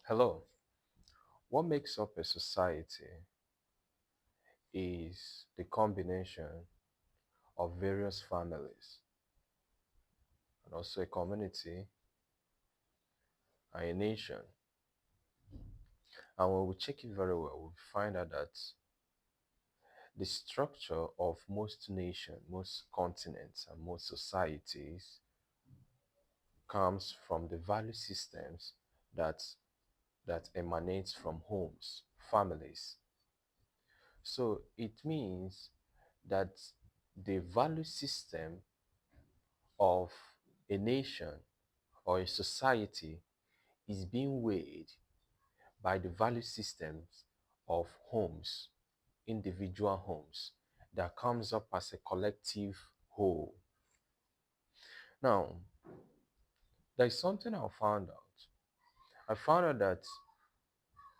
Hello. What makes up a society is the combination of various families and also a community and a nation. And when we check it very well, we find out that the structure of most nations, most continents, and most societies comes from the value systems that that emanates from homes, families. So it means that the value system of a nation or a society is being weighed by the value systems of homes, individual homes, that comes up as a collective whole. Now, there's something I found out. I found out that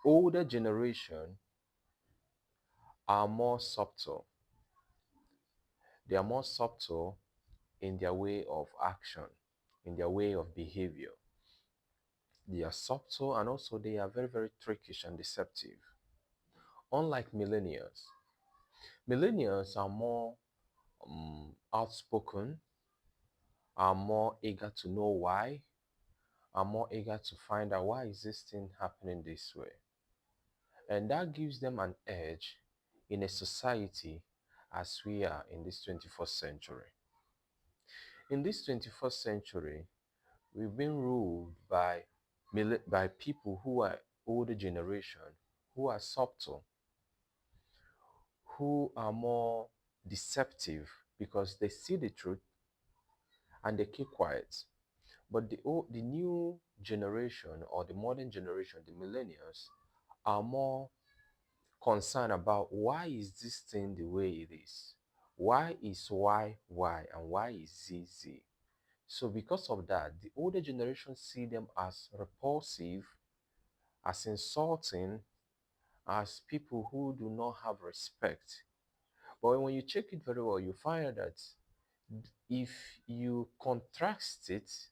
older generation are more subtle. They are more subtle in their way of action, in their way of behavior. They are subtle and also they are very, very trickish and deceptive. Unlike millennials, millennials are more outspoken, are more eager to know why, are more eager to find out why is this thing happening this way. And that gives them an edge in a society as we are in this 21st century. In this 21st century, we've been ruled by by people who are older generation, who are subtle, who are more deceptive because they see the truth and they keep quiet. But the new generation or the modern generation, the millennials, are more concerned about why is this thing the way it is? Why is Y and why is Z Z? So because of that, the older generation see them as repulsive, as insulting, as people who do not have respect. But when you check it very well, you find that if you contrast it,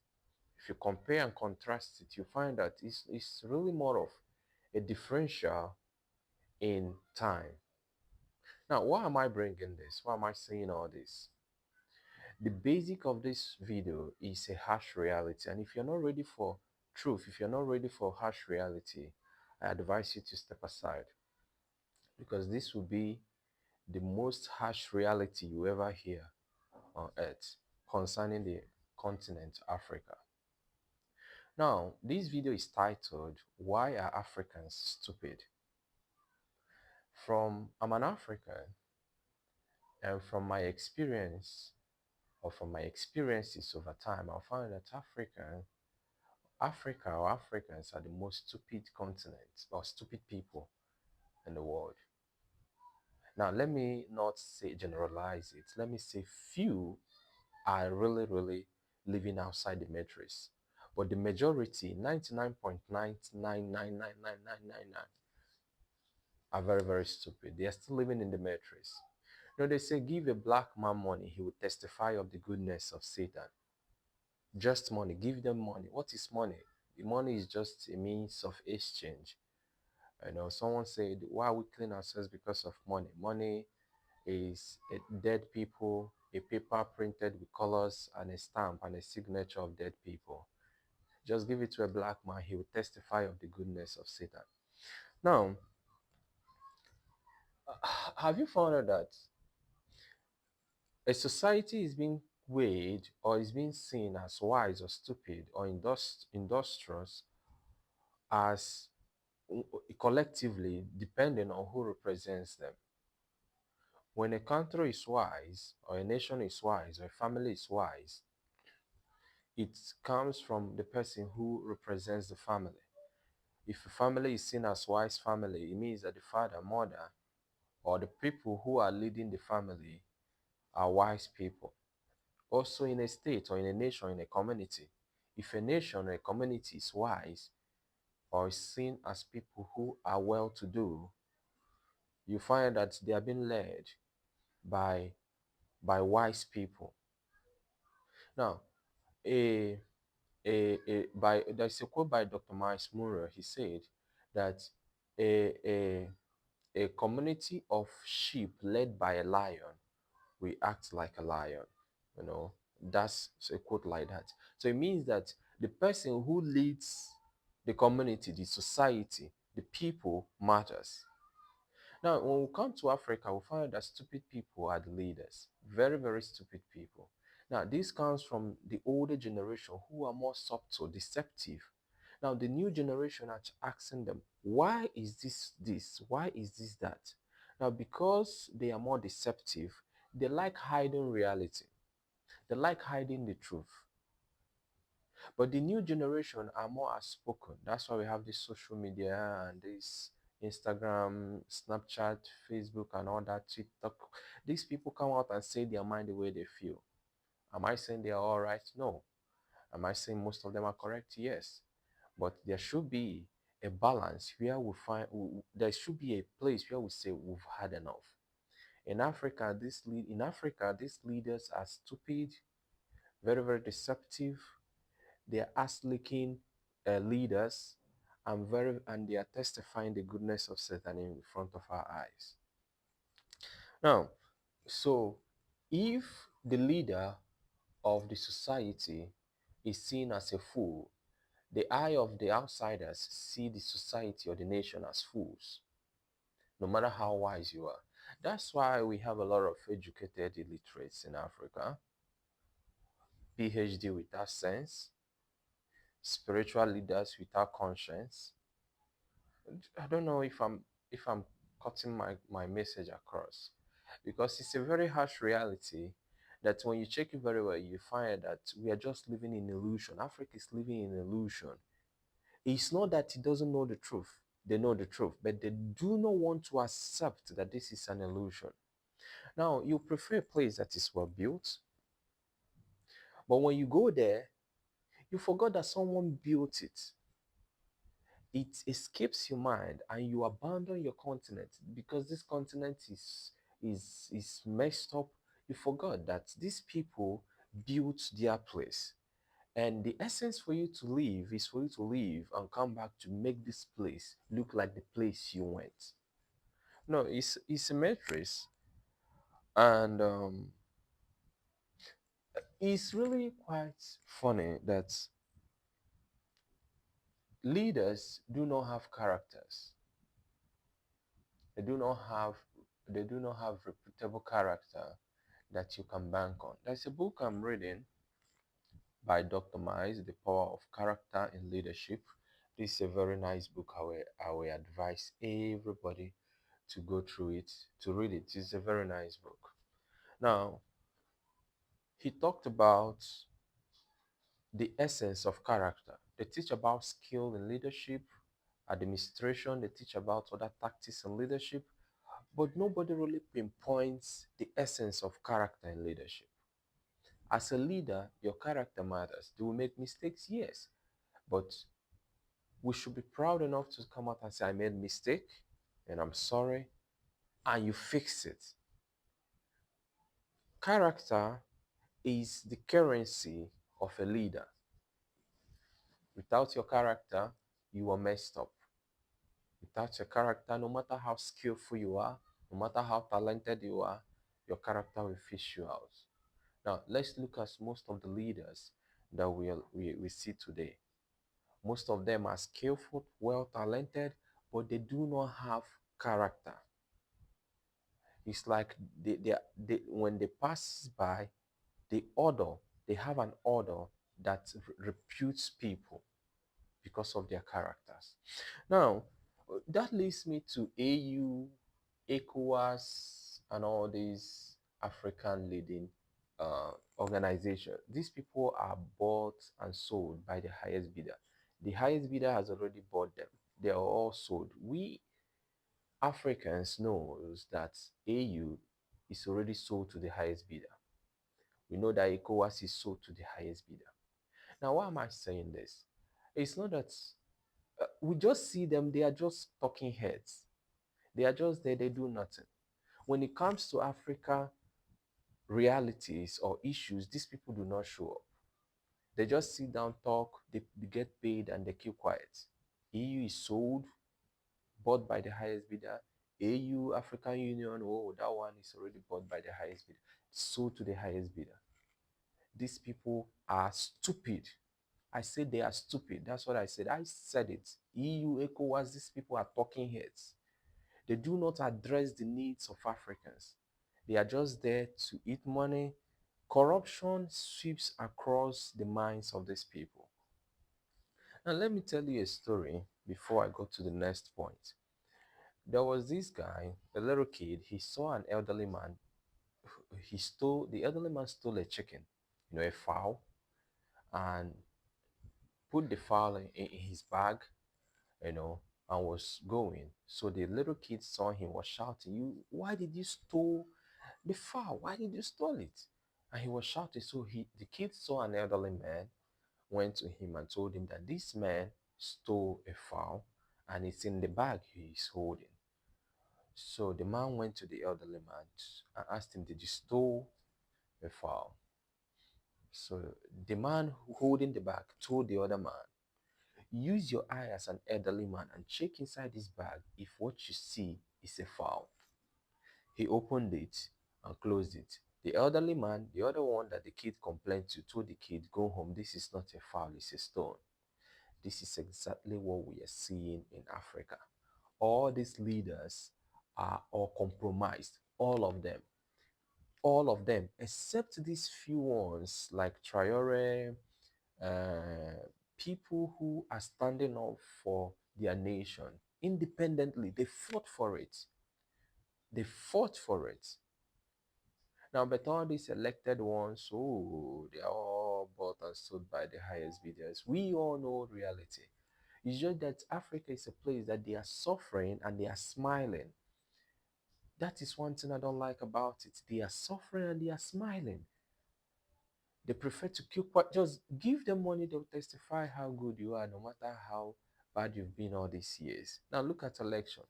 if you compare and contrast it, you find that it's really more of a differential in time. Now, why am I bringing this? Why am I saying all this? The basic of this video is a harsh reality. And if you're not ready for truth, if you're not ready for harsh reality, I advise you to step aside because this will be the most harsh reality you ever hear on earth concerning the continent Africa. Now, this video is titled, Why Are Africans Stupid? I'm an African, and from my experience, or from my experiences over time, I found that Africa or Africans are the most stupid continent or stupid people in the world. Now, let me not say generalize it. Let me say few are really, really living outside the matrix. But the majority, 99.9999999, are very, very stupid. They are still living in the matrix. They say, give a black man money, he will testify of the goodness of Satan. Just money, give them money. What is money? The money is just a means of exchange. Someone said, why we clean ourselves because of money? Money is a dead people, a paper printed with colors and a stamp and a signature of dead people. Just give it to a black man, he will testify of the goodness of Satan. Now, have you found out that a society is being weighed or is being seen as wise or stupid or industrious as collectively depending on who represents them? When a country is wise, or a nation is wise, or a family is wise, it comes from the person who represents the family. If a family is seen as wise family, it means that the father, mother, or the people who are leading the family are wise people. Also in a state or in a nation, in a community, if a nation or a community is wise or is seen as people who are well to do, you find that they are being led by wise people. Now, a there's a quote by Dr. Miles Monroe. He said that a, a, a community of sheep led by a lion will act like a lion. You know, that's a quote like that. So it means that the person who leads the community, the society, the people matters. Now, when we come to Africa, we find that stupid people are the leaders. Very, very stupid people. Now, this comes from the older generation who are more subtle, deceptive. Now, the new generation are asking them, why is this? Why is this that? Now, because they are more deceptive, they like hiding reality. They like hiding the truth. But the new generation are more outspoken. That's why we have this social media and this Instagram, Snapchat, Facebook, and all that TikTok. These people come out and say their mind the way they feel. Am I saying they are all right? No. Am I saying most of them are correct? Yes. But there should be a balance where we find there should be a place where we say we've had enough. In Africa, these leaders are stupid, very, very deceptive. They are ass-licking leaders and they are testifying the goodness of Satan in front of our eyes. Now, so if the leader of the society is seen as a fool, the eye of the outsiders see the society or the nation as fools, no matter how wise you are. That's why we have a lot of educated illiterates in Africa, PhD without sense, spiritual leaders without conscience. I don't know if I'm cutting my message across, because it's a very harsh reality that when you check it very well, you find that we are just living in illusion. Africa is living in illusion. It's not that it doesn't know the truth. They know the truth, but they do not want to accept that this is an illusion. Now, you prefer a place that is well built, but when you go there, you forgot that someone built it. It escapes your mind and you abandon your continent because this continent is messed up. You forgot that these people built their place, and the essence for you to leave is for you to leave and come back to make this place look like the place you went. No, it's a matrix. And it's really quite funny that leaders do not have characters. They do not have they do not have reputable character that you can bank on. There's a book I'm reading by Dr. Mize, The Power of Character in Leadership. This is a very nice book. I will advise everybody to go through it, to read it. It's a very nice book. Now, he talked about the essence of character. They teach about skill in leadership, administration, they teach about other tactics in leadership, but nobody really pinpoints the essence of character in leadership. As a leader, your character matters. Do we make mistakes? Yes. But we should be proud enough to come out and say, I made a mistake and I'm sorry, and you fix it. Character is the currency of a leader. Without your character, you are messed up. Without your character, no matter how skillful you are, no matter how talented you are, your character will fish you out. Now, let's look at most of the leaders that we see today. Most of them are skillful, well talented, but they do not have character. It's like when they pass by, the order, they have an order that reputes people because of their characters. Now, that leads me to AU, ECOWAS, and all these African leading organizations. These people are bought and sold by the highest bidder. The highest bidder has already bought them. They are all sold. We Africans knows that AU is already sold to the highest bidder. We know that ECOWAS is sold to the highest bidder. Now, why am I saying this? It's not that we just see them, they are just talking heads. They are just there, they do nothing. When it comes to Africa realities or issues, these people do not show up. They just sit down, talk, they get paid, and they keep quiet. EU is sold, bought by the highest bidder. AU, African Union, oh, that one is already bought by the highest bidder, sold to the highest bidder. These people are stupid. I said they are stupid. That's what I said. I said it. EU, ECOWAS, these people are talking heads. They do not address the needs of Africans. They are just there to eat money. Corruption sweeps across the minds of these people. Now, let me tell you a story before I go to the next point. There was this guy, a little kid, he saw an elderly man. The elderly man stole a chicken, a fowl, and put the fowl in his bag, you know, and was going. So the little kid saw him, was shouting, why did you steal the fowl? Why did you steal it? And he was shouting. So the kid saw an elderly man, went to him and told him that this man stole a fowl and it's in the bag he is holding. So the man went to the elderly man and asked him, did you steal a fowl? So the man holding the bag told the other man, use your eye as an elderly man and check inside this bag if what you see is a fowl. He opened it and closed it. The elderly man, the other one that the kid complained to, told the kid, go home, this is not a fowl, it's a stone. This is exactly what we are seeing in Africa. All these leaders are all compromised, all of them, except these few ones like Traore, uh, people who are standing up for their nation independently. They fought for it. They fought for it. Now, but all these elected ones, oh, they are all bought and sold by the highest bidders. We all know reality. It's just that Africa is a place that they are suffering and they are smiling. That is one thing I don't like about it. They are suffering and they are smiling. They prefer to keep quiet. Just give them money, they'll testify how good you are, no matter how bad you've been all these years. Now look at election.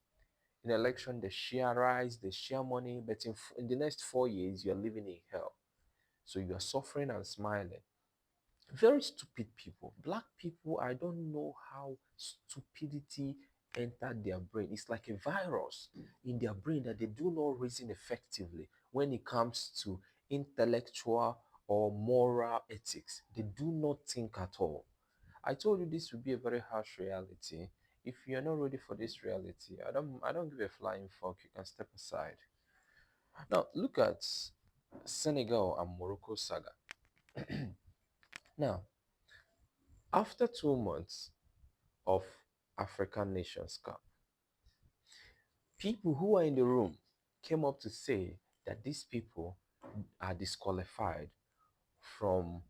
In election, they share rice, they share money, but in the next 4 years, you're living in hell. So you are suffering and smiling. Very stupid people. Black people, I don't know how stupidity entered their brain. It's like a virus in their brain that they do not reason effectively when it comes to intellectual or moral ethics. They do not think at all. I told you this would be a very harsh reality. If you're not ready for this reality, I don't give a flying fuck. You can step aside. Now look at Senegal and Morocco saga. Now, after 2 months of African Nations Cup, people who are in the room came up to say that these people are disqualified from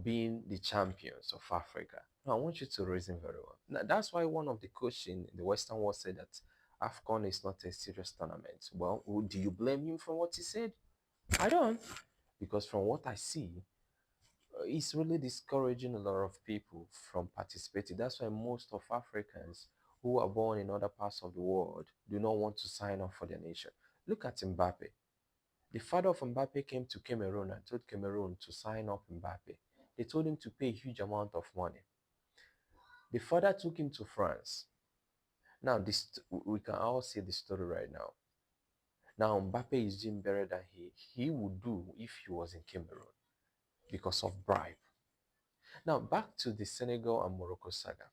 being the champions of Africa. Now, I want you to reason very well. Now, that's why one of the coaches in the Western world said that AFCON is not a serious tournament. Well, do you blame him for what he said? I don't. Because from what I see, it's really discouraging a lot of people from participating. That's why most of Africans who are born in other parts of the world do not want to sign up for their nation. Look at Mbappe. The father of Mbappe came to Cameroon and told Cameroon to sign up Mbappe. They told him to pay a huge amount of money. The father took him to France. Now, we can all see the story right now. Now, Mbappe is doing better than he would do if he was in Cameroon because of bribe. Now, back to the Senegal and Morocco saga.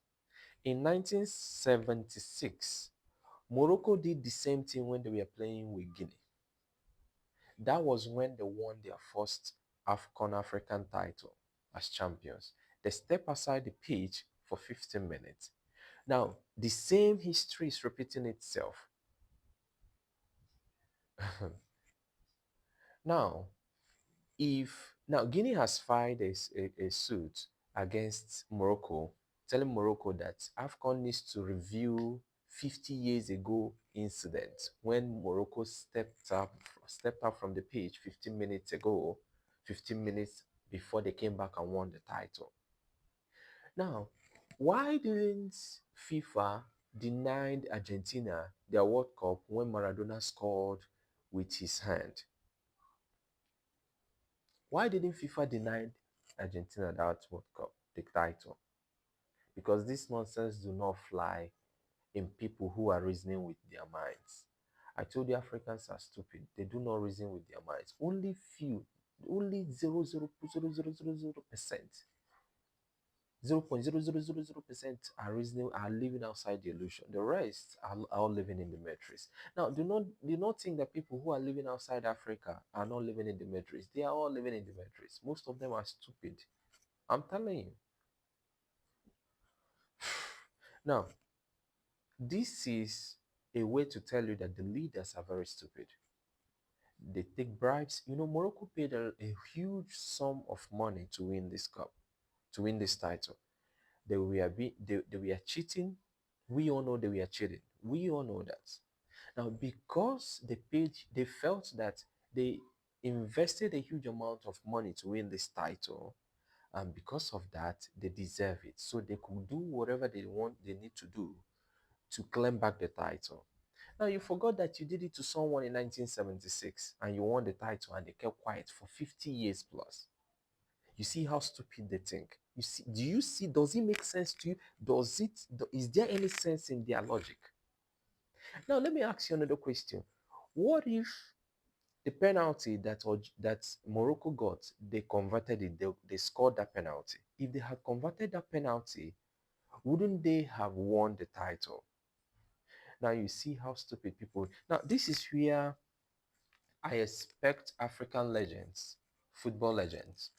In 1976, Morocco did the same thing when they were playing with Guinea. That was when they won their first AFCON African title as champions. They step aside the pitch for 15 minutes. Now, the same history is repeating itself. Now, if now Guinea has filed a suit against Morocco, telling Morocco that AFCON needs to review 50 years ago incident when Morocco stepped up from the pitch 15 minutes ago, 15 minutes before they came back and won the title. Now, why didn't FIFA denied Argentina their World Cup when Maradona scored with his hand? Why didn't FIFA deny Argentina that World Cup, the title, because this nonsense do not fly in people who are reasoning with their minds. I told you Africans are stupid. They do not reason with their minds. Only few, only 0.0000% 0.0000% are reasoning, are living outside the illusion. The rest are all living in the matrix. Now, do not think that people who are living outside Africa are not living in the matrix. They are all living in the matrix. Most of them are stupid. I'm telling you. Now, this is a way to tell you that the leaders are very stupid. They take bribes. Morocco paid a huge sum of money to win this cup, to win this title. They were cheating. We all know they were cheating. We all know that. Now, because they felt that they invested a huge amount of money to win this title, and because of that, they deserve it. So they could do whatever they need to do to claim back the title. Now, you forgot that you did it to someone in 1976 and you won the title and they kept quiet for 50 years plus. You see how stupid they think. Does it make sense to you? Is there any sense in their logic? Now, let me ask you another question. What if the penalty that Morocco got, they converted it, they scored that penalty? If they had converted that penalty, wouldn't they have won the title? Now you see how stupid people. Now this is where I expect African legends, football legends,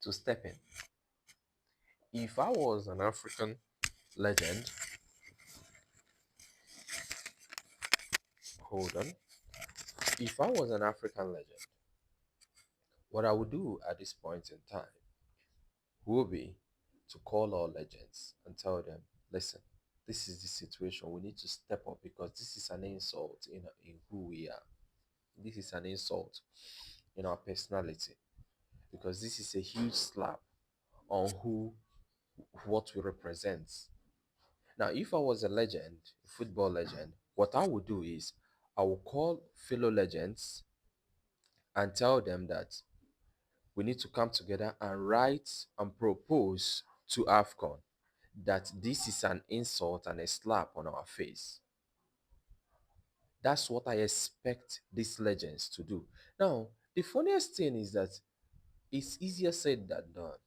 to step in. If I was an African legend, hold on. If I was an African legend, what I would do at this point in time would be to call all legends and tell them, listen, this is the situation. We need to step up because this is an insult in who we are. This is an insult in our personality because this is a huge slap on what we represent. Now, if I was a legend, a football legend, what I would do is I will call fellow legends and tell them that we need to come together and write and propose to AFCON that this is an insult and a slap on our face. That's what I expect these legends to do. Now, the funniest thing is that it's easier said than done.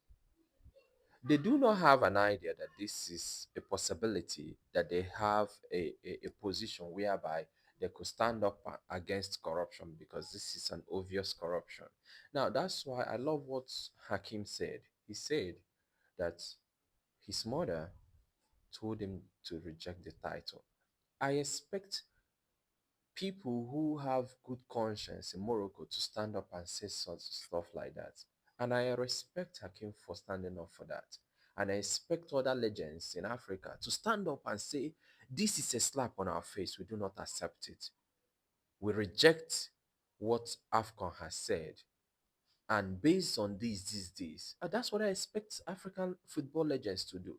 They do not have an idea that this is a possibility, that they have a position whereby they could stand up against corruption because this is an obvious corruption. Now, that's why I love what Hakim said. He said that his mother told him to reject the title. I expect people who have good conscience in Morocco to stand up and say such stuff like that. And I respect Hakim for standing up for that. And I expect other legends in Africa to stand up and say, this is a slap on our face. We do not accept it. We reject what AFCON has said. And based on this, that's what I expect African football legends to do,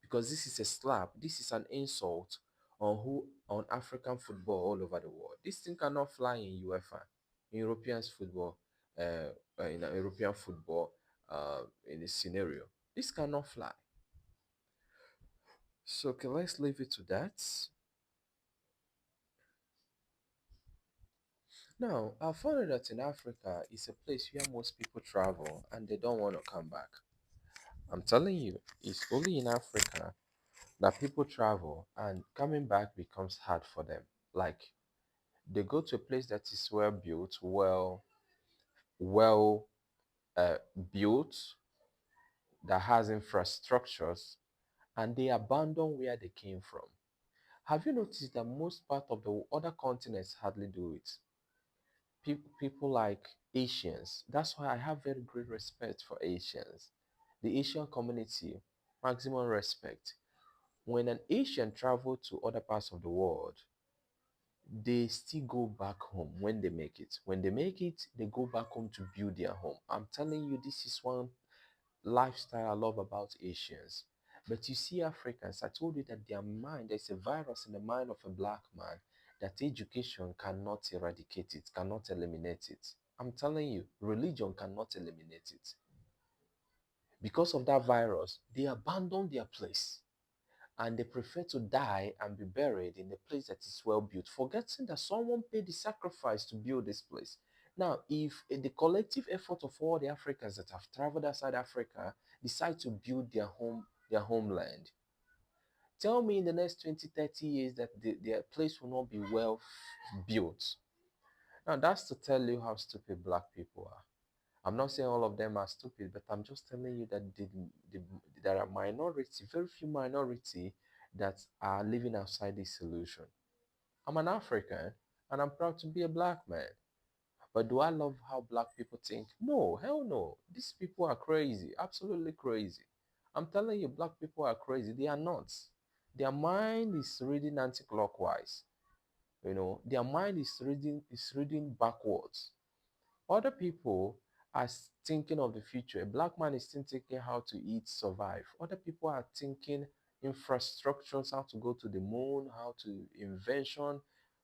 because this is a slap, this is an insult on African football all over the world. This thing cannot fly in UEFA, in European football, in this scenario. This cannot fly. So okay, let's leave it to that. Now, I found that in Africa is a place where most people travel and they don't want to come back. I'm telling you, it's only in Africa that people travel and coming back becomes hard for them. Like, they go to a place that is well built, well uh, built, that has infrastructures, and they abandon where they came from. Have you noticed that most part of the other continents hardly do it? People like Asians. That's why I have very great respect for Asians. The Asian community, maximum respect. When an Asian travel to other parts of the world, they still go back home when they make it. When they make it, they go back home to build their home. I'm telling you, this is one lifestyle I love about Asians. But you see, Africans, I told you that their mind, there's a virus in the mind of a black man that education cannot eradicate it, cannot eliminate it. I'm telling you, religion cannot eliminate it. Because of that virus, they abandon their place and they prefer to die and be buried in a place that is well built, forgetting that someone paid the sacrifice to build this place. Now, if the collective effort of all the Africans that have traveled outside Africa decide to build their homeland, tell me in the next 20, 30 years that their place will not be well built. Now, that's to tell you how stupid black people are. I'm not saying all of them are stupid, but I'm just telling you that the, there are minority, very few minority that are living outside this solution. I'm an African and I'm proud to be a black man. But do I love how black people think? No, hell no. These people are crazy, absolutely crazy. I'm telling you, black people are crazy. They are not. Their mind is reading anti-clockwise. Their mind is reading backwards. Other people are thinking of the future. A black man is still thinking how to eat, survive. Other people are thinking infrastructures, how to go to the moon, how to invention.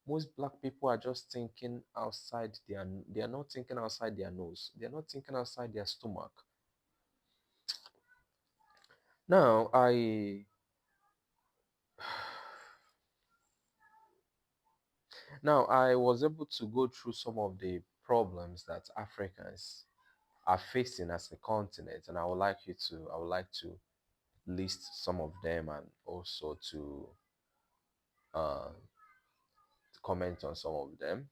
Most black people are just thinking outside they are not thinking outside their nose. They are not thinking outside their stomach. Now I was able to go through some of the problems that Africans are facing as a continent, and I would like to list some of them and also uh, to comment on some of them.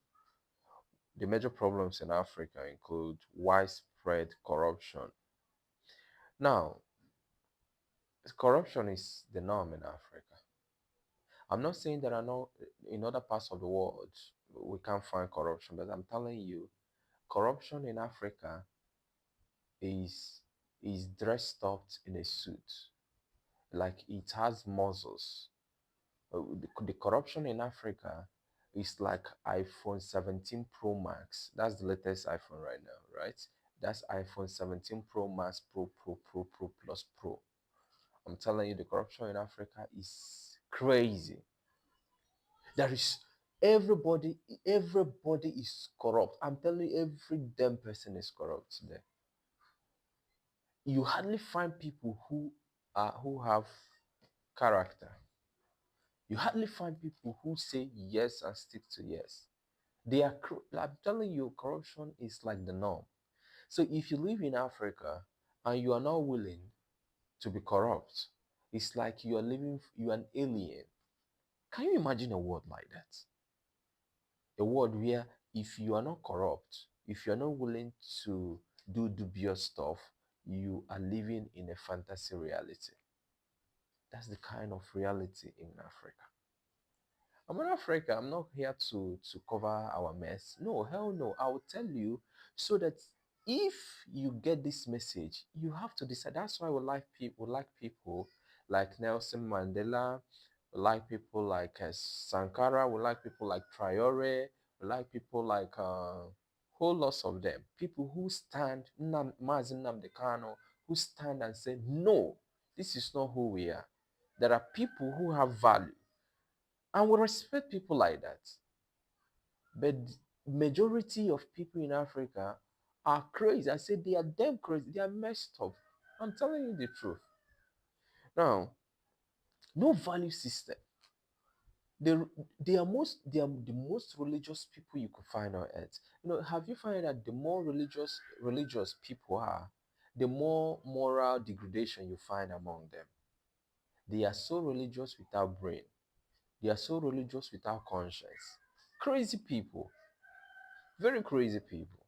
The major problems in Africa include widespread corruption. Now, corruption is the norm in Africa. I'm not saying there are no in other parts of the world we can't find corruption, but I'm telling you, corruption in Africa is dressed up in a suit, like it has muscles. The corruption in Africa is like iPhone 17 Pro Max. That's the latest iPhone right now, right? That's iPhone 17 Pro Max Pro Pro Pro Pro Plus Pro. I'm telling you, the corruption in Africa is crazy. There is everybody is corrupt. I'm telling you, every damn person is corrupt there. You hardly find people who have character. You hardly find people who say yes and stick to yes. I'm telling you, corruption is like the norm. So if you live in Africa and you are not willing to be corrupt, it's like you are an alien. Can you imagine a world like that? A world where if you are not corrupt, if you are not willing to do dubious stuff, you are living in a fantasy reality. That's the kind of reality in Africa. I'm in Africa. I'm not here to cover our mess. No, hell no. I will tell you so that if you get this message, you have to decide. That's why we like people like Nelson Mandela, we like people like Sankara, we like people like Traore, we like people like whole lots of them. People who stand, Mazin Namdekano, who stand and say, no, this is not who we are. There are people who have value and we respect people like that. But majority of people in Africa are crazy. I said they are damn crazy. They are messed up. I'm telling you the truth. Now, no value system. They, they are the most religious people you could find on earth. Have you found that the more religious people are, the more moral degradation you find among them? They are so religious without brain. They are so religious without conscience. Crazy people. Very crazy people.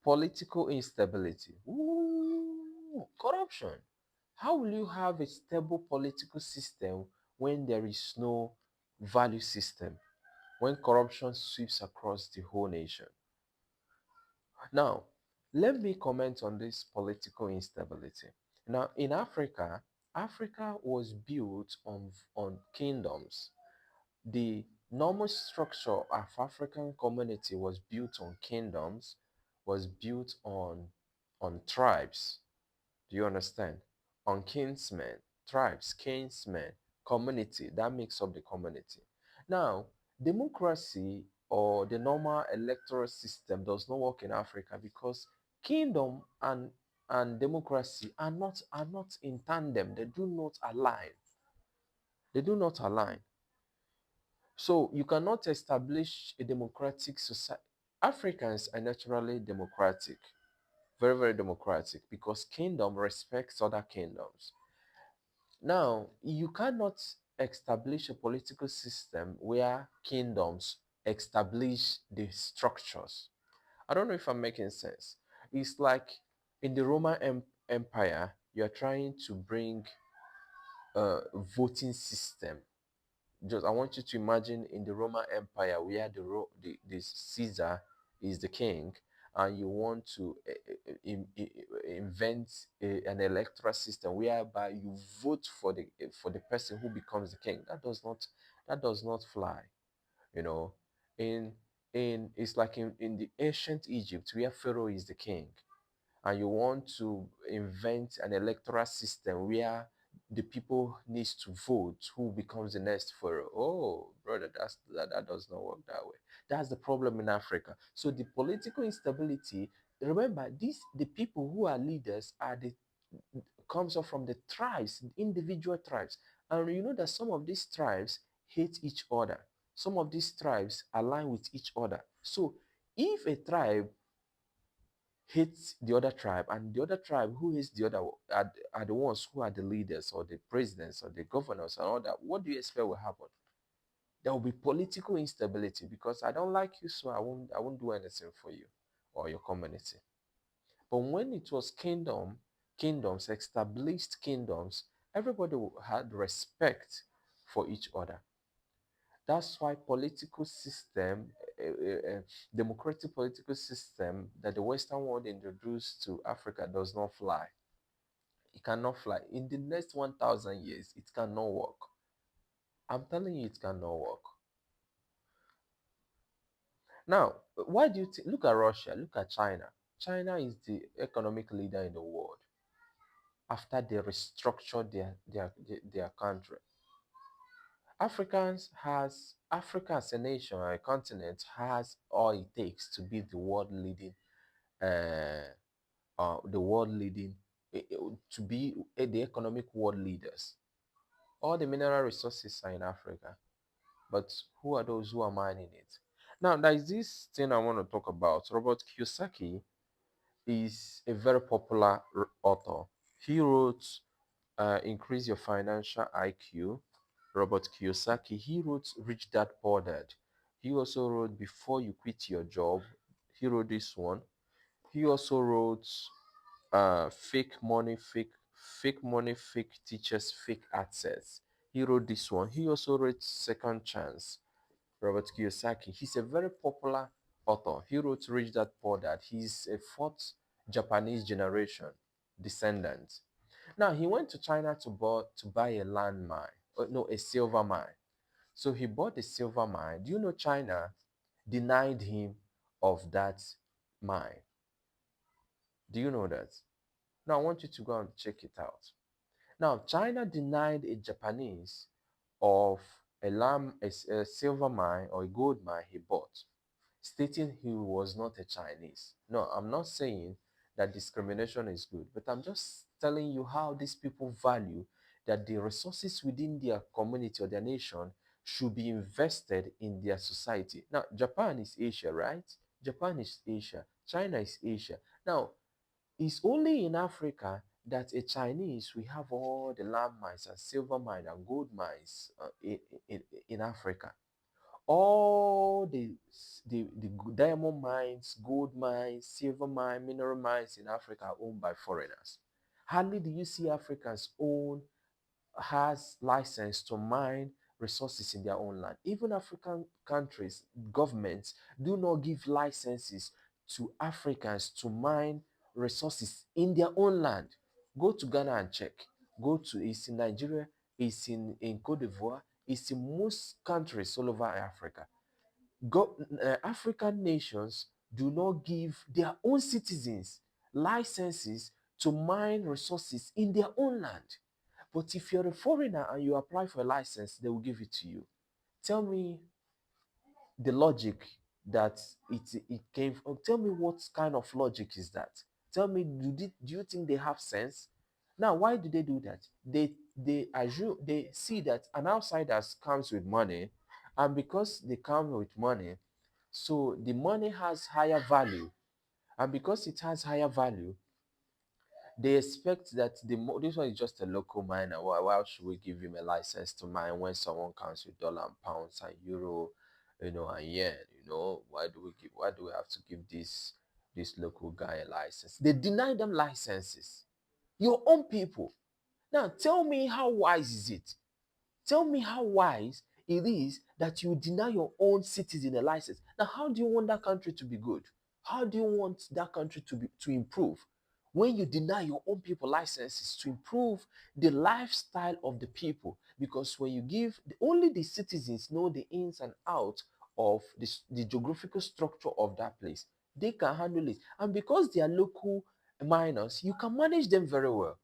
Political instability. Ooh, corruption. How will you have a stable political system when there is no value system? When corruption sweeps across the whole nation? Now, let me comment on this political instability. Now, in Africa, Africa was built on kingdoms. The normal structure of African community was built on kingdoms, was built on tribes. Do you understand? On kinsmen, tribes, kinsmen, community, that makes up the community. Now, democracy or the normal electoral system does not work in Africa because kingdom and democracy are not in tandem. They do not align. They do not align. So you cannot establish a democratic society. Africans are naturally democratic, very, very democratic, because kingdom respects other kingdoms. Now, you cannot establish a political system where kingdoms establish the structures. I don't know if I'm making sense. It's like in the Empire, you're trying to bring a voting system. Just I want you to imagine in the Roman Empire where the Caesar is the king, and you want to invent an electoral system whereby you vote for the person who becomes the king. That does not fly. You know, in it's like in the ancient Egypt where Pharaoh is the king, and you want to invent an electoral system where the people needs to vote who becomes the next pharaoh. Oh, brother, that does not work that way. That's the problem in Africa. So the political instability. Remember, the people who are leaders are the comes up from the tribes, individual tribes, and you know that some of these tribes hate each other. Some of these tribes align with each other. So if a tribe hates the other tribe, and the other tribe who hates the other are the ones who are the leaders or the presidents or the governors and all that, what do you expect will happen? There will be political instability because I don't like you, so I won't do anything for you or your community. But when it was kingdoms, established kingdoms, everybody had respect for each other. That's why political system, democratic political system that the Western world introduced to Africa does not fly. It cannot fly. In the next 1,000 years, it cannot work. I'm telling you, it cannot work. Now, why do you look at Russia? Look at China. China is the economic leader in the world after they restructured their country. Africa as a nation, a continent, has all it takes to be uh, the world leading, to be the economic world leaders. All the mineral resources are in Africa, but who are those who are mining it? Now, there is this thing I want to talk about. Robert Kiyosaki is a very popular author. He wrote Increase Your Financial IQ. Robert Kiyosaki. He wrote Rich Dad Poor Dad. He also wrote Before You Quit Your Job. He wrote this one. He also wrote Fake Money, Fake Teachers, Fake Access. He wrote this one. He also wrote Second Chance. Robert Kiyosaki. He's a very popular author. He wrote Rich Dad Poor Dad. He's a fourth Japanese generation descendant. Now he went to China to buy a land mine, no, a silver mine. So he bought a silver mine. Do you know China denied him of that mine? Do you know that? Now I want you to go and check it out. Now China denied a Japanese of a silver mine or a gold mine he bought, stating he was not a Chinese. No, I'm not saying that discrimination is good, but I'm just telling you how these people value that the resources within their community or their nation should be invested in their society. Now, Japan is Asia, right? Japan is Asia. China is Asia. Now, it's only in Africa that a Chinese, we have all the land mines and silver mine and gold mines in Africa. All the diamond mines, gold mines, silver mine, mineral mines in Africa are owned by foreigners. Hardly do you see Africans own has license to mine resources in their own land. Even African countries, governments do not give licenses to Africans to mine resources in their own land. Go to Ghana and check. It's in Nigeria, it's in Cote d'Ivoire, it's in most countries all over Africa. African nations do not give their own citizens licenses to mine resources in their own land. But if you're a foreigner and you apply for a license, they will give it to you. Tell me the logic that it came from. Tell me what kind of logic is that? Tell me, do you think they have sense? Now, why do they do that? They assume, they see that an outsider comes with money, and because they come with money, so the money has higher value, and because it has higher value, they expect that this one is just a local miner. Why should we give him a license to mine when someone comes with dollar and pounds and euro, and yen? Why do we have to give this local guy a license? They deny them licenses. Your own people. Now tell me, how wise is it? Tell me how wise it is that you deny your own citizen a license. Now, how do you want that country to be good? How do you want that country to improve? When you deny your own people licenses to improve the lifestyle of the people, because when you give, only the citizens know the ins and outs of the geographical structure of that place. They can handle it. And because they are local miners, you can manage them very well.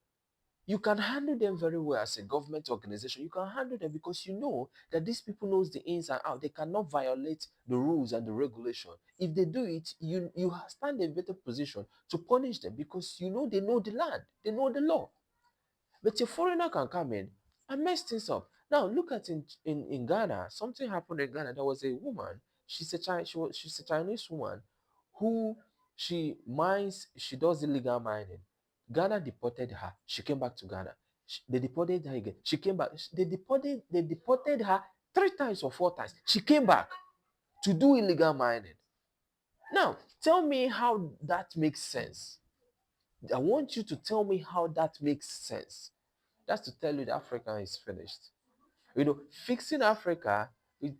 You can handle them very well as a government organization. You can handle them because you know that these people knows the ins and out. They cannot violate the rules and the regulation. If they do it, you stand in a better position to punish them because you know they know the land, they know the law. But a foreigner can come in and mess things up. Now look at in Ghana, something happened in Ghana. There was a woman. She's a Chinese woman who she does illegal mining. Ghana deported her. She came back to Ghana. They deported her again. She came back. They deported her 3 times or 4 times. She came back to do illegal mining. Now tell me how that makes sense. I want you to tell me how that makes sense. That's to tell you that Africa is finished. Fixing Africa, it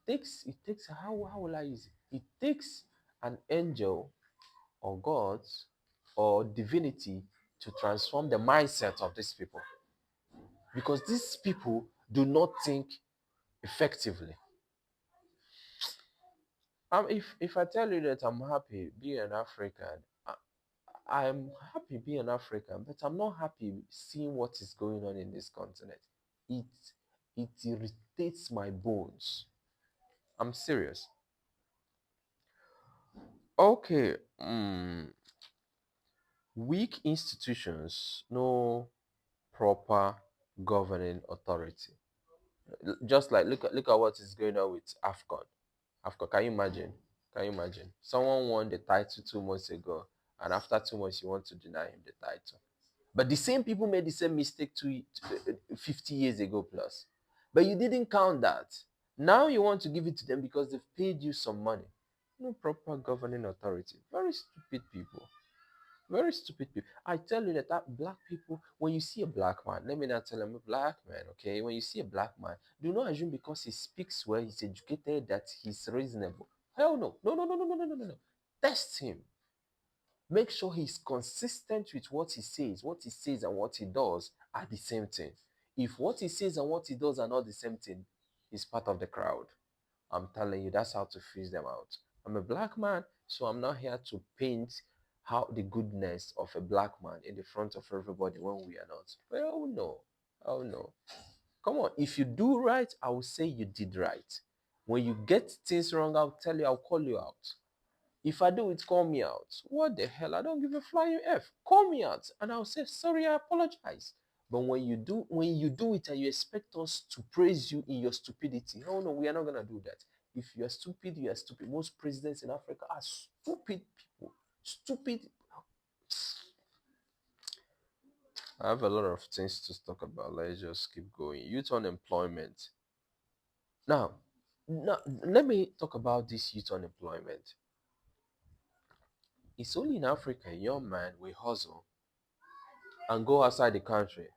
takes how will I use it? It takes an angel or God or divinity to transform the mindset of these people. Because these people do not think effectively. If I tell you that I'm happy being an African, I'm happy being an African, but I'm not happy seeing what is going on in this continent. It it irritates my bones. I'm serious. Okay. Weak institutions, no proper governing authority. Just like look at what is going on with AFCON. AFCON, can you imagine? Can you imagine? Someone won the title 2 months ago, and after 2 months, you want to deny him the title. But the same people made the same mistake 50 years ago plus. But you didn't count that. Now you want to give it to them because they've paid you some money. No proper governing authority. Very stupid people. Very stupid people. I tell you that black people, when you see a black man, let me not tell him a black man, okay? When you see a black man, do not assume because he speaks well, he's educated, that he's reasonable. Hell no. No, no, no, no, no, no, no, no, no. Test him. Make sure he's consistent with what he says. What he says and what he does are the same thing. If what he says and what he does are not the same thing, he's part of the crowd. I'm telling you, that's how to fish them out. I'm a black man, so I'm not here to paint how the goodness of a black man in the front of everybody when we are not. Well, no. Oh no. Come on. If you do right, I will say you did right. When you get things wrong, I'll tell you, I'll call you out. If I do it, call me out. What the hell? I don't give a flying F. Call me out and I'll say sorry, I apologize. But when you do it and you expect us to praise you in your stupidity, no, no, we are not gonna do that. If you are stupid, you are stupid. Most presidents in Africa are stupid people. Stupid. I have a lot of things to talk about. Let's just keep going. Youth unemployment. Now, now let me talk about this youth unemployment. It's only in Africa a young man will hustle and go outside the country.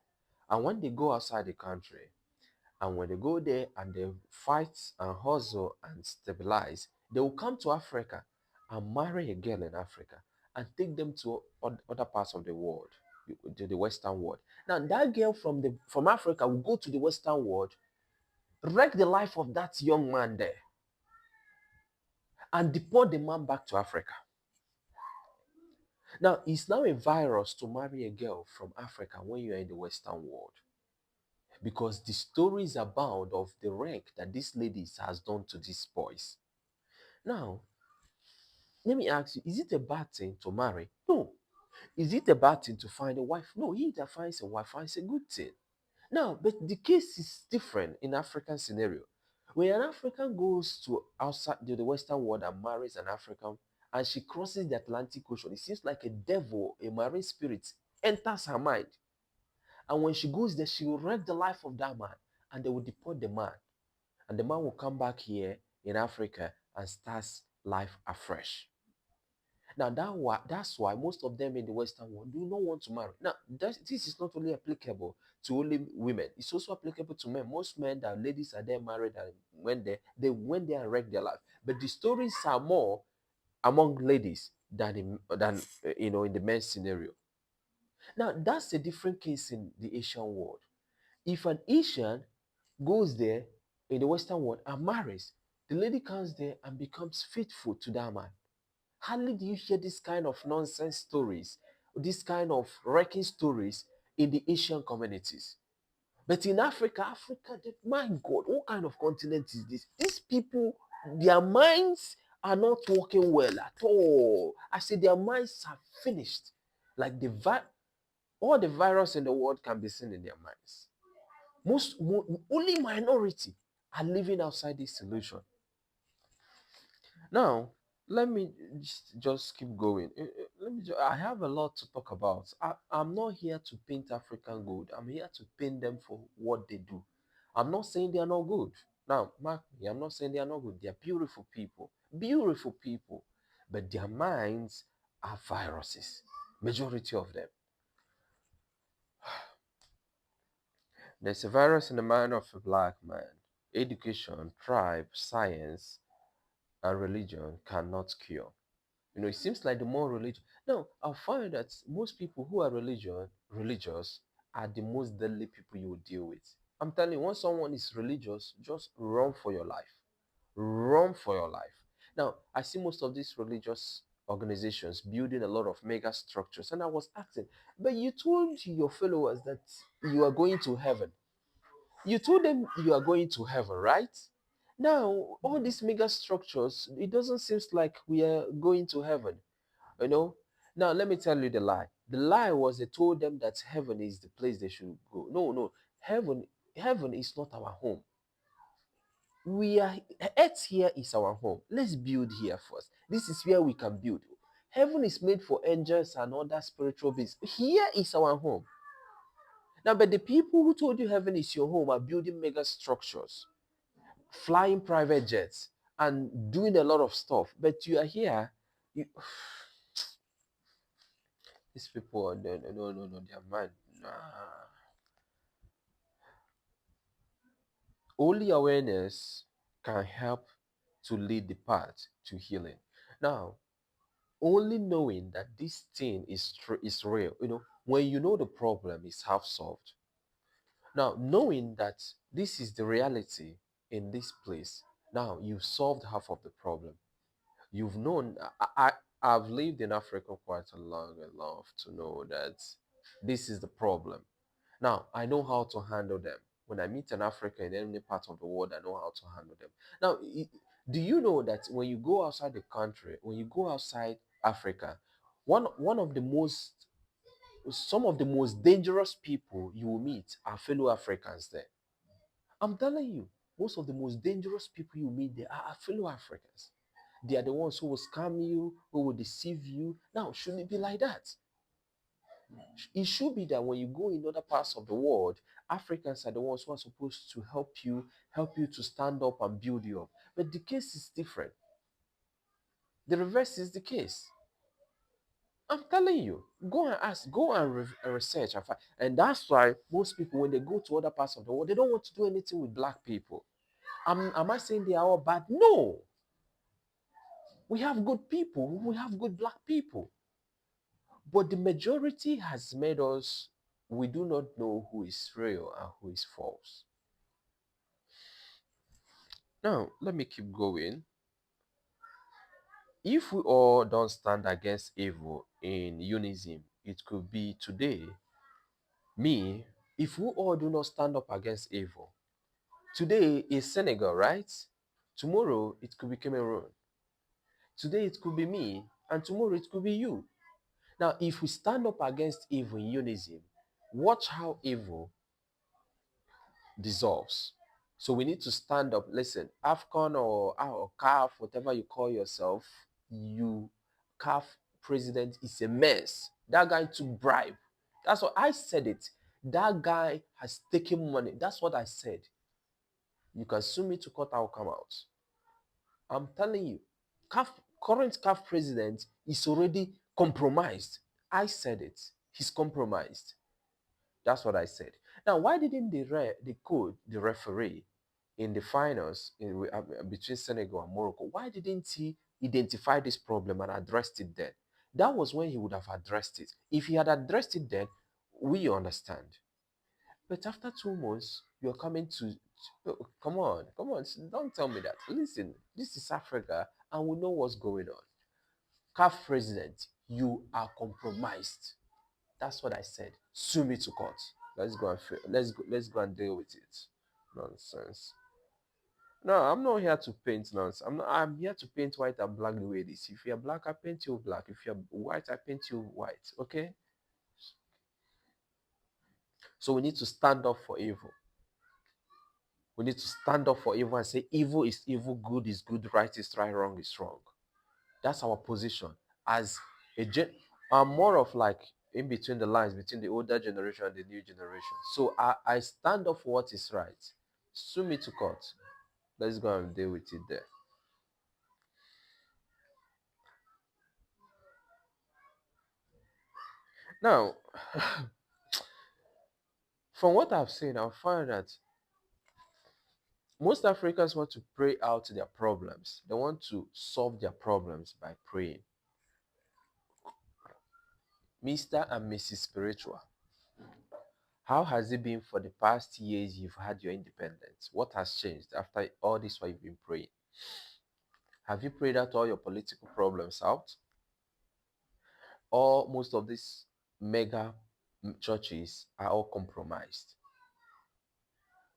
And when they go outside the country, and when they go there and they fight and hustle and stabilize, they will come to Africa and marry a girl in Africa and take them to other parts of the world, to the Western world. Now, that girl from Africa will go to the Western world, wreck the life of that young man there, and deport the man back to Africa. Now, it's now a virus to marry a girl from Africa when you are in the Western world, because the stories abound of the wreck that this lady has done to these boys. Now, let me ask you, is it a bad thing to marry? No. Is it a bad thing to find a wife? No, he that finds a wife finds a good thing. Now, but the case is different in African scenario. When an African goes to outside the Western world and marries an African, and she crosses the Atlantic Ocean, it seems like a devil, a marine spirit, enters her mind. And when she goes there, she will wreck the life of that man, and they will deport the man. And the man will come back here in Africa and starts life afresh. Now that's why most of them in the Western world do not want to marry. Now this is not only applicable to only women; it's also applicable to men. Most men that ladies are there married and when they went there and wrecked their life. But the stories are more among ladies than in the men's scenario. Now that's a different case in the Asian world. If an Asian goes there in the Western world and marries, the lady comes there and becomes faithful to that man. Hardly do you hear this kind of nonsense stories, this kind of wrecking stories in the Asian communities. But in Africa, my God, what kind of continent is this? These people, their minds are not working well at all. I say their minds are finished. Like all the virus in the world can be seen in their minds. Only minority are living outside this solution. Now, let me just keep going. I have a lot to talk about. I'm not here to paint African good. I'm here to paint them for what they do. I'm not saying they are not good. Now, mark me, I'm not saying they are not good. They are beautiful people, but their minds are viruses. Majority of them. There's a virus in the mind of a black man. Education, tribe, science, and religion cannot cure. It seems like the more religion. Now, I find that most people who are religious are the most deadly people you will deal with. I'm telling you, once someone is religious, just run for your life. Run for your life. Now, I see most of these religious organizations building a lot of mega structures, and I was asking, but you told your followers that you are going to heaven. You told them you are going to heaven, right? Now, all these mega structures, it doesn't seem like we are going to heaven. you know Now let me tell you the lie. The lie was they told them that heaven is the place they should go. No, no. Heaven is not our home. We are Earth here is our home. Let's build here first. This is where we can build. Heaven is made for angels and other spiritual beings. Here is our home. Now, but the people who told you heaven is your home are building mega structures, flying private jets, and doing a lot of stuff. But you are here. You, these people are no, no, no, no, they are mad. Nah. Only awareness can help to lead the path to healing. Now, only knowing that this thing is real, when you know the problem is half solved. Now, knowing that this is the reality in this place, now you've solved half of the problem. You've known, I've lived in Africa quite a long enough to know that this is the problem. Now, I know how to handle them. When I meet an African in any part of the world, I know how to handle them. Now, do you know that when you go outside the country, when you go outside Africa, one of the most some of the most dangerous people you will meet are fellow Africans there. I'm telling you, most of the most dangerous people you meet there are fellow Africans. They are the ones who will scam you, who will deceive you. Now, should it be like that? It should be that when you go in other parts of the world, Africans are the ones who are supposed to help you to stand up and build you up. But the case is different. The reverse is the case. I'm telling you, go and ask, go and research and find. And that's why most people, when they go to other parts of the world, they don't want to do anything with black people. Am I saying they are all bad? No. We have good people. We have good black people. But the majority has made us, we do not know who is real and who is false. Now, let me keep going. If we all don't stand against evil in unison, it could be today, me, if we all do not stand up against evil, today is Senegal, right? Tomorrow, it could be Cameroon. Today it could be me, and tomorrow it could be you. Now, if we stand up against evil in unison, watch how evil dissolves. So we need to stand up. Listen, AFCON or CAF, whatever you call yourself, you CAF president is a mess. That guy took bribe. That's what I said it. That guy has taken money. That's what I said. You can sue me to court, I'll come out. I'm telling you, CAF, current CAF president is already compromised. I said it. He's compromised. That's what I said. Now, why didn't the referee in the finals between Senegal and Morocco, why didn't he identify this problem and address it then? That was when he would have addressed it. If he had addressed it then, we understand. But after 2 months, you're coming to, oh, come on, don't tell me that. Listen, this is Africa and we know what's going on. CAF president, you are compromised. That's what I said. Sue me to court. Let's go and deal with it. Nonsense. No, I'm not here to paint nonsense. I'm here to paint white and black the way it is. If you're black, I paint you black. If you're white, I paint you white. Okay? So we need to stand up for evil. We need to stand up for evil and say evil is evil, good is good, right is right, wrong is wrong. That's our position. As a I'm more of like in between the lines between the older generation and the new generation. So I stand up for what is right. Sue me to court. Let's go and deal with it there. Now, from what I've seen, I've found that most Africans want to pray out their problems. They want to solve their problems by praying. Mr. and Mrs. Spiritual, how has it been for the past years you've had your independence? What has changed after all this while you've been praying? Have you prayed out all your political problems out? Or most of these mega churches are all compromised?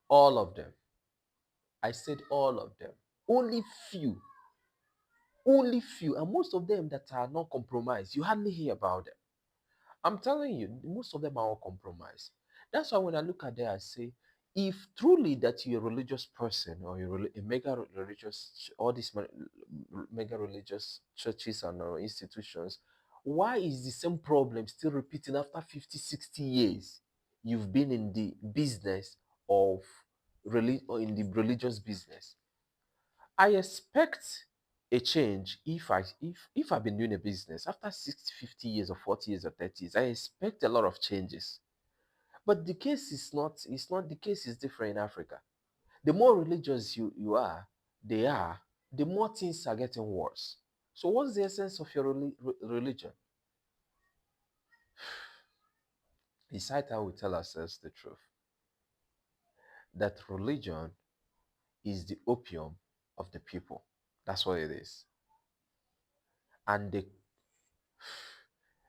All of them. I said all of them. Only few, only few, and most of them that are not compromised, you hardly hear about them. I'm telling you, most of them are all compromised. That's why when I look at them, I say, if truly that you're a religious person or you're a mega religious, all these mega religious churches and institutions, why is the same problem still repeating after 50, 60 years? You've been in the business of or in the religious business. I expect a change if I've been doing a business after 60, 50 years or 40 years or 30 years. I expect a lot of changes. But the case is not, it's not, the case is different in Africa. The more religious you are, they are, the more things are getting worse. So what's the essence of your religion? It's high time we tell ourselves the truth. That religion is the opium of the people. That's what it is. And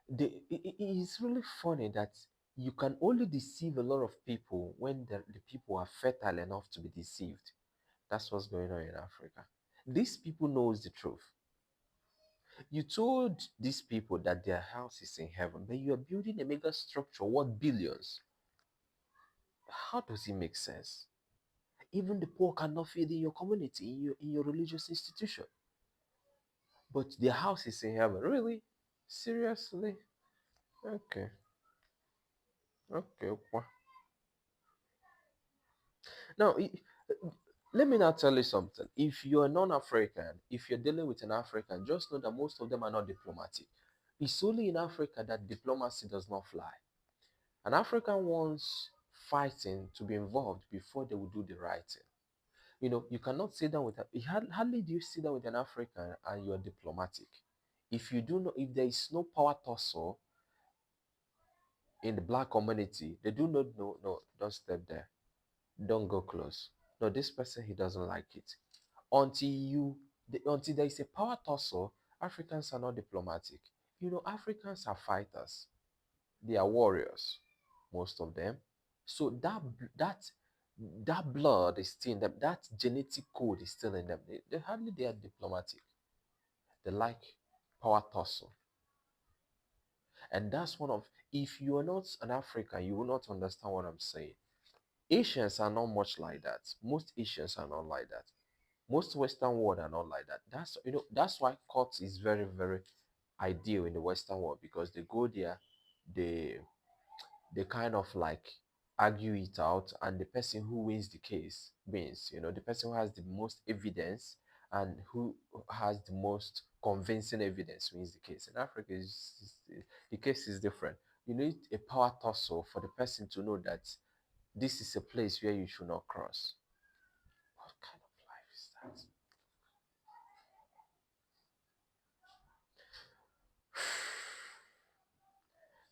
it's really funny that you can only deceive a lot of people when the people are fertile enough to be deceived. That's what's going on in Africa. These people knows the truth. You told these people that their house is in heaven, but you are building a mega structure worth billions. How does it make sense? Even the poor cannot feed in your community, in your religious institution. But their house is in heaven. Really? Seriously? Okay. Okay. Now, let me now tell you something. If you're non-African, if you're dealing with an African, just know that most of them are not diplomatic. It's only in Africa that diplomacy does not fly. An African wants fighting to be involved before they will do the right thing. You cannot sit down with hardly do you sit down with an African and you're diplomatic. If you do not, if there is no power tussle in the black community, they do not know, no, don't step there. Don't go close. No, this person, he doesn't like it. Until there is a power tussle, Africans are not diplomatic. Africans are fighters. They are warriors, most of them. So that blood is still in them. That genetic code is still in them. They hardly they are diplomatic. They like power tussle. And that's one of, if you are not an African, you will not understand what I'm saying. Asians are not much like that. Most Asians are not like that. Most Western world are not like that. That's why court is very, very ideal in the Western world, because they go there, they they kind of like argue it out, and the person who wins the case wins. The person who has the most evidence and who has the most convincing evidence wins the case. In Africa, the case is different. You need a power tussle for the person to know that this is a place where you should not cross. What kind of life is that?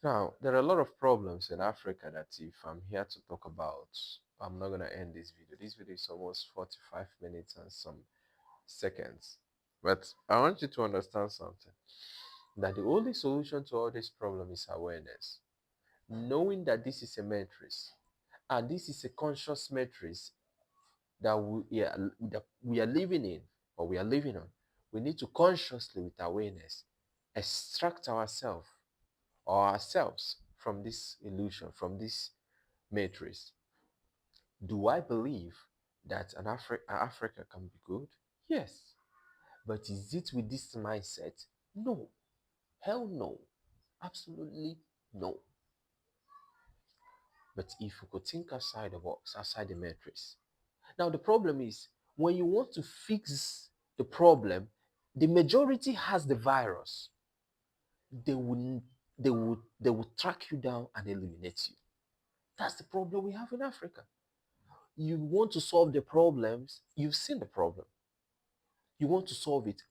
Now, there are a lot of problems in Africa that if I'm here to talk about, I'm not going to end this video. This video is almost 45 minutes and some seconds. But I want you to understand something, that the only solution to all this problem is awareness. Knowing that this is a matrix, and this is a conscious matrix that we are living in, or we are living on. We need to consciously, with awareness, extract ourselves from this illusion, from this matrix. Do I believe that Africa can be good? Yes. But is it with this mindset? No. Hell no. Absolutely no. But if we could think outside the box, outside the matrix. Now, the problem is, when you want to fix the problem, the majority has the virus. They will track you down and eliminate you. That's the problem we have in Africa. You want to solve the problems, you've seen the problem. You want to solve it.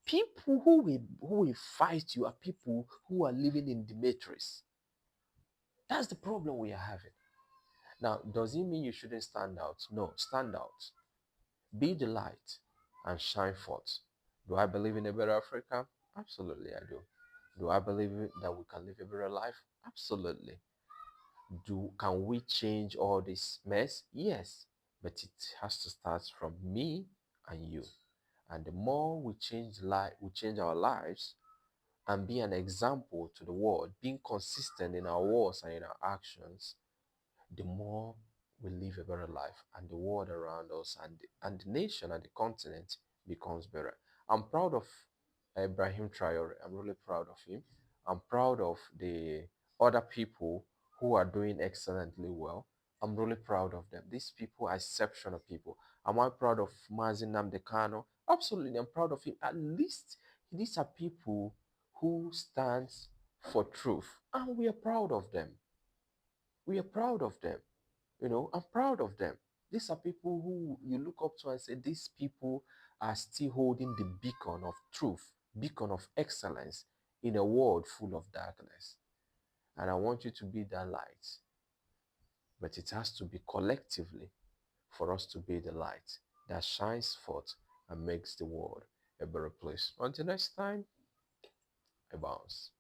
People who will fight you are people who are living in the matrix. That's the problem we are having. Now, does it mean you shouldn't stand out? No, stand out. Be the light and shine forth. Do I believe in a better Africa? Absolutely, I do. Do I believe that we can live a better life? Absolutely. Can we change all this mess? Yes, but it has to start from me and you. And the more we change our lives and be an example to the world, being consistent in our words and in our actions, the more we live a better life, and the world around us and the nation and the continent becomes better. I'm proud of Ibrahim Traore. I'm really proud of him. I'm proud of the other people who are doing excellently well. I'm really proud of them. These people are exceptional people. Am I proud of Mazin Namdekano? Absolutely, I'm proud of him. At least these are people who stands for truth, and we are proud of them. We are proud of them. I'm proud of them. These are people who you look up to and say, these people are still holding the beacon of truth, beacon of excellence in a world full of darkness. And I want you to be that light. But it has to be collectively for us to be the light that shines forth and makes the world a better place. Until next time, I bounce.